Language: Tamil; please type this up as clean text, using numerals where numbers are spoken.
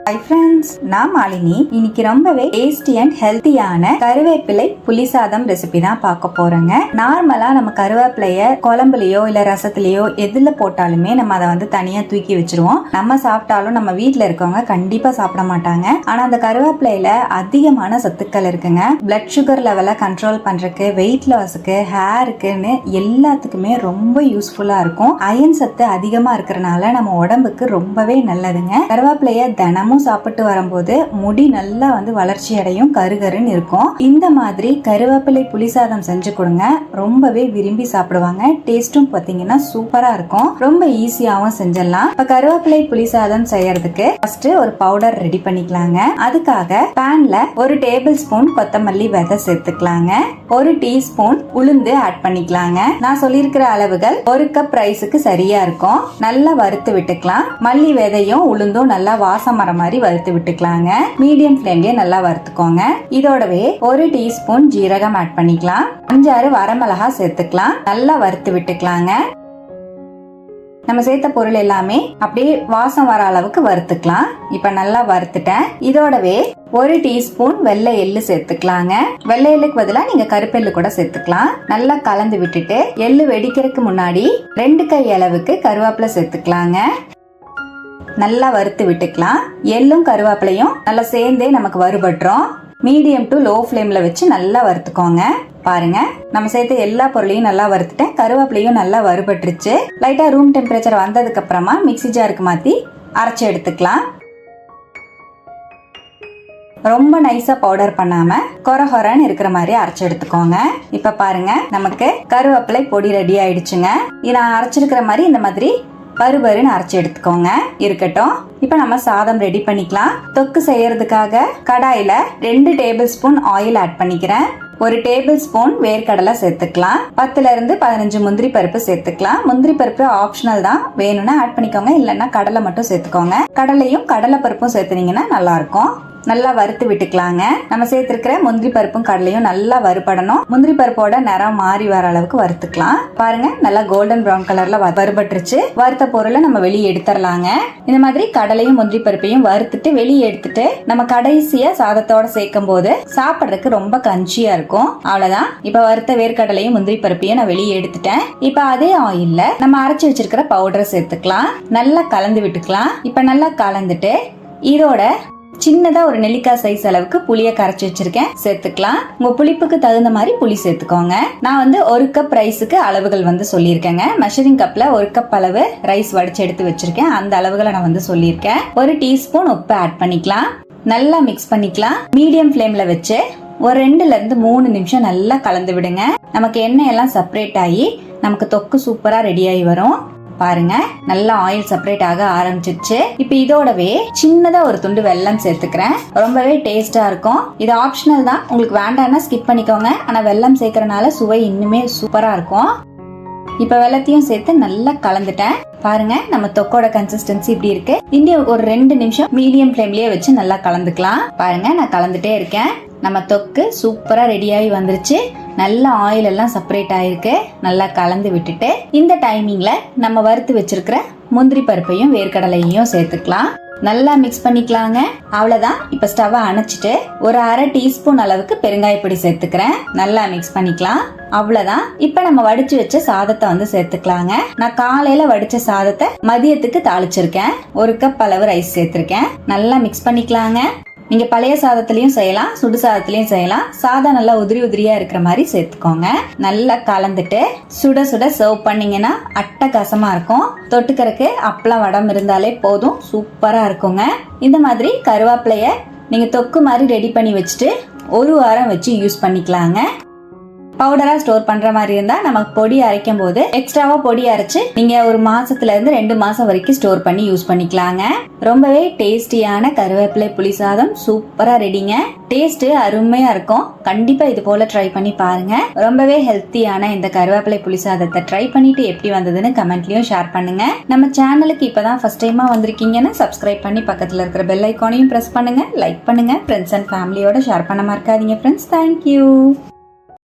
ஹை ஃப்ரெண்ட்ஸ், நான் மாலினி. இன்னைக்கு ரொம்பவே டேஸ்டி அண்ட் ஹெல்த்தியான கருவேப்பிலை புளிசாதம் ரெசிபி தான் பார்க்க போறேங்க. நார்மலா நம்ம கருவேப்பிலைய குழம்புலயோ இல்ல ரசத்துலயோ எதுல போட்டாலுமே நம்ம அதை தனியா தூக்கி வச்சிருவோம். நம்ம சாப்பிட்டாலும் நம்ம வீட்டுல இருக்கவங்க கண்டிப்பா சாப்பிட மாட்டாங்க. ஆனா அந்த கருவேப்பிலையில அதிகமான சத்துக்கள் இருக்குங்க. பிளட் சுகர் லெவலை கண்ட்ரோல் பண்றதுக்கு, வெயிட் லாஸுக்கு, ஹேருக்குன்னு எல்லாத்துக்குமே ரொம்ப யூஸ்ஃபுல்லா இருக்கும். அயன் சத்து அதிகமா இருக்கிறனால நம்ம உடம்புக்கு ரொம்பவே நல்லதுங்க. கருவேப்பிலைய தினமும் சாப்பிட்டு வரும்போது முடி நல்லா வளர்ச்சி அடையும், கருகருன்னு இருக்கும். இந்த மாதிரி கருவேப்பிலை புளிசாதம் செஞ்சு கொடுங்க, ரொம்பவே விரும்பி சாப்பிடுவாங்க. டேஸ்டும் பாத்தீங்கன்னா சூப்பரா இருக்கும். ரொம்ப ஈஸியாவும் செஞ்சிடலாம். இப்ப கருவேப்பிலை புளிசாதம் செய்யறதுக்கு ஃபர்ஸ்ட் ஒரு பவுடர் ரெடி பண்ணிக்கலாங்க. அதுக்காக பேன்ல ஒரு டேபிள் ஸ்பூன் கொத்தமல்லி விதை சேர்த்துக்கலாங்க. ஒரு டீஸ்பூன் உளுந்து ஆட் பண்ணிக்கலாங்க. நான் சொல்லியிருக்கிற அளவுகள் ஒரு கப் ரைஸுக்கு சரியா இருக்கும். நல்லா வறுத்து விட்டுக்கலாம். மல்லி விதையும் உளுந்தும் நல்லா வாசம் வர மாதிரி வறுத்து விட்டுக்கலாங்க. மீடியம் ஃப்ளேம்லயே நல்லா வறுத்துக்கோங்க. இதோடவே ஒரு டீஸ்பூன் ஜீரகம் ஆட் பண்ணிக்கலாம். 5-6 வரமிளகா சேர்த்துக்கலாம். நல்லா வறுத்து விட்டுக்கலாங்க. நம்ம சேர்த்த பொருள் எல்லாமே அப்படியே வாசம் வர அளவுக்கு வறுத்துக்கலாம். இப்ப நல்லா வறுத்துட்டேன். இதோடவே ஒரு டீஸ்பூன் வெள்ளை எள்ளு சேர்த்துக்கலாங்க. வெள்ளை எள்ளுக்கு பதிலா நீங்க கருப்பெள்ளு கூட சேர்த்துக்கலாம். நல்லா கலந்து விட்டுட்டு எள்ளு வெடிக்கிறதுக்கு முன்னாடி 2 கை அளவுக்கு கருவேப்பிலை சேர்த்துக்கலாங்க. நல்லா வறுத்து விட்டுக்கலாம். எள்ளும் கருவேப்பிலையும் நல்லா சேர்ந்தே நமக்கு வறுபட்டுரும். மீடியம் டு லோ ஃப்ளேம்ல வச்சு நல்லா வறுத்துக்கோங்க. பாருங்க, நம்ம சேர்த்த எல்லா பொருளையும் நல்லா வறுத்துட்டேன். கருவேப்பிலையும் நல்லா வறுபட்டுருச்சு. லைட்டா ரூம் டெம்பரேச்சர் வந்ததுக்கு அப்புறமா மிக்ஸி ஜாருக்கு மாத்தி அரைச்சு எடுத்துக்கலாம். ரொம்ப நைஸா பவுடர் பண்ணாம கொரகொரன்னு இருக்கிற மாதிரி அரைச்சு எடுத்துக்கோங்க. இப்ப பாருங்க, நமக்கு கருவேப்பிலை பொடி ரெடி ஆயிடுச்சுங்க. நான் அரைச்சிருக்கிற மாதிரி இந்த மாதிரி பருபருன்னு அரைச்சு எடுத்துக்கோங்க. இருக்கட்டும். இப்ப நம்ம சாதம் ரெடி பண்ணிக்கலாம். தொக்கு செய்யறதுக்காக கடாயில 2 டேபிள் ஸ்பூன் ஆயில் ஆட் பண்ணிக்கிறேன். 1 டேபிள் ஸ்பூன் வேர்க்கடலை சேர்த்துக்கலாம். 10-15 முந்திரி பருப்பு சேர்த்துக்கலாம். முந்திரி பருப்பு ஆப்ஷனல் தான், வேணும்னா ஆட் பண்ணிக்கோங்க, இல்லைன்னா கடலை மட்டும் சேர்த்துக்கோங்க. கடலையும் கடலை பருப்பும் சேர்த்துனீங்கன்னா நல்லா இருக்கும். நல்லா வறுத்து விட்டுக்கலாங்க. நம்ம சேர்த்திருக்கிற முந்திரி பருப்பும் கடலையும் நல்லா வறுபடணும். முந்திரி பருப்போட நிறம் மாறி வர அளவுக்கு வறுத்துக்கலாம். பாருங்க, நல்லா கோல்டன் ப்ரௌன் கலர்ல வறுபட்டுருச்சு. வறுத்த பொருளை நம்ம வெளியே எடுத்துடலாங்க. இந்த மாதிரி கடலையும் முந்திரி பருப்பையும் வறுத்துட்டு வெளியே எடுத்துட்டு நம்ம கடைசியா சாதத்தோட சேர்க்கும் போது சாப்பிட்றதுக்கு ரொம்ப கஞ்சியா இருக்கும். அவ்வளவுதான். இப்ப வறுத்த வேர்க்கடலையும் முந்திரி பருப்பையும் நான் வெளியே எடுத்துட்டேன். இப்ப அதே ஆயில்ல நம்ம அரைச்சு வச்சிருக்கிற பவுடரை சேர்த்துக்கலாம். நல்லா கலந்து விட்டுக்கலாம். இப்ப நல்லா கலந்துட்டு இதோட சின்னதா ஒரு நெல்லிக்காய் சைஸ் அளவுக்கு புளிய கரைச்சி வச்சிருக்கேன், சேர்த்துக்கலாம். உங்க புளிப்புக்கு தகுந்த மாதிரி புளி சேர்த்துக்கோங்க. நான் 1 கப் ரைஸுக்கு அளவுகள் சொல்லியிருக்கேங்க. மெஷரிங் கப்ல 1 கப் அளவு ரைஸ் வடிச்சு எடுத்து வச்சிருக்கேன். அந்த அளவுகளை நான் சொல்லியிருக்கேன். 1 டீஸ்பூன் உப்பு ஆட் பண்ணிக்கலாம். நல்லா மிக்ஸ் பண்ணிக்கலாம். மீடியம் ஃப்ளேம்ல வச்சு ஒரு 2-3 நிமிஷம் நல்லா கலந்து விடுங்க. நமக்கு எண்ணெய் எல்லாம் செப்பரேட் ஆகி நமக்கு தொக்கு சூப்பரா ரெடி ஆகி வரும். பாருங்க, நல்லா ஆயில் செப்பரேட் ஆக ஆரம்பிச்சிருச்சு. இப்ப இதோடவே சின்னதா ஒரு துண்டு வெல்லம் சேர்த்துக்கிறேன். ரொம்பவே டேஸ்டா இருக்கும். இது ஆப்ஷனல் தான், உங்களுக்கு வேண்டாம்னா ஸ்கிப் பண்ணிக்கோங்க. ஆனா வெல்லம் சேர்க்கறனால சுவை இன்னுமே சூப்பரா இருக்கும். இப்ப வெல்லத்தையும் சேர்த்து நல்லா கலந்துட்டேன். பாருங்க, நம்ம தொக்கோட கன்சிஸ்டன்சி இப்படி இருக்கு. இன்னும் ஒரு 2 நிமிஷம் மீடியம் ஃப்ளேம்லயே வச்சு நல்லா கலந்துக்கலாம். பாருங்க, நான் கலந்துட்டே இருக்கேன். நம்ம தொக்கு சூப்பரா ரெடியாகி வந்துருச்சு. நல்ல ஆயில் எல்லாம் செப்பரேட் ஆயிருக்கு. நல்லா கலந்து விட்டுட்டு இந்த டைமிங்ல நம்ம வறுத்து வச்சிருக்கிற முந்திரி பருப்பையும் வேர்க்கடலையும் சேர்த்துக்கலாம். நல்லா மிக்ஸ் பண்ணிக்கலாங்க. அவ்வளவுதான். இப்ப ஸ்டவ் அணைச்சிட்டு ஒரு 1/2 டீஸ்பூன் அளவுக்கு பெருங்காயப்பொடி சேர்த்துக்கிறேன். நல்லா மிக்ஸ் பண்ணிக்கலாம். அவ்வளவுதான். இப்ப நம்ம வடிச்சு வச்ச சாதத்தை சேர்த்துக்கலாங்க. நான் காலையில வடிச்ச சாதத்தை மதியத்துக்கு தாளிச்சிருக்கேன். 1 கப் அளவு ரைஸ் சேர்த்திருக்கேன். நல்லா மிக்ஸ் பண்ணிக்கலாங்க. நீங்க பழைய சாதத்திலயும் செய்யலாம், சுடு சாதத்திலயும் செய்யலாம். சாதம் நல்லா உதிரியா இருக்கிற மாதிரி சேர்த்துக்கோங்க. நல்லா கலந்துட்டு சுட சுட சர்வ் பண்ணீங்கன்னா அட்டகாசமா இருக்கும். தொட்டுக்கறக்கு அப்பளம் வடம் இருந்தாலே போதும், சூப்பரா இருக்குங்க. இந்த மாதிரி கருவேப்பிலைய நீங்க தொக்கு மாதிரி ரெடி பண்ணி வச்சுட்டு 1 வாரம் வச்சு யூஸ் பண்ணிக்கலாங்க. பவுடரா ஸ்டோர் பண்ற மாதிரி இருந்தா நமக்கு பொடி அரைக்கும் போது எக்ஸ்ட்ராவா பொடி அரைச்சு நீங்க 1 மாசத்துல இருந்து 2 மாசம் வரைக்கும் ஸ்டோர் பண்ணி யூஸ் பண்ணிக்கலாங்க. ரொம்பவே டேஸ்டியான கருவேப்பிலை புளிசாதம் சூப்பரா ரெடிங்க. டேஸ்ட் அருமையா இருக்கும். கண்டிப்பா இது போல ட்ரை பண்ணி பாருங்க. ரொம்பவே ஹெல்த்தியான இந்த கருவேப்பிலை புளிசாதத்தை ட்ரை பண்ணிட்டு எப்படி வந்ததுன்னு கமெண்ட்லயும் ஷேர் பண்ணுங்க. நம்ம சேனலுக்கு இப்பதான் ஃபர்ஸ்ட் டைமா வந்திருக்கீங்கன்னா சப்ஸ்கிரைப் பண்ணி பக்கத்துல இருக்கிற பெல் ஐகானையும் பிரஸ் பண்ணுங்க. லைக் பண்ணுங்க. ஃப்ரெண்ட்ஸ் அண்ட் ஃபேமிலியோட ஷேர் பண்ண மறக்காதீங்க ஃப்ரெண்ட்ஸ். தேங்க்யூ.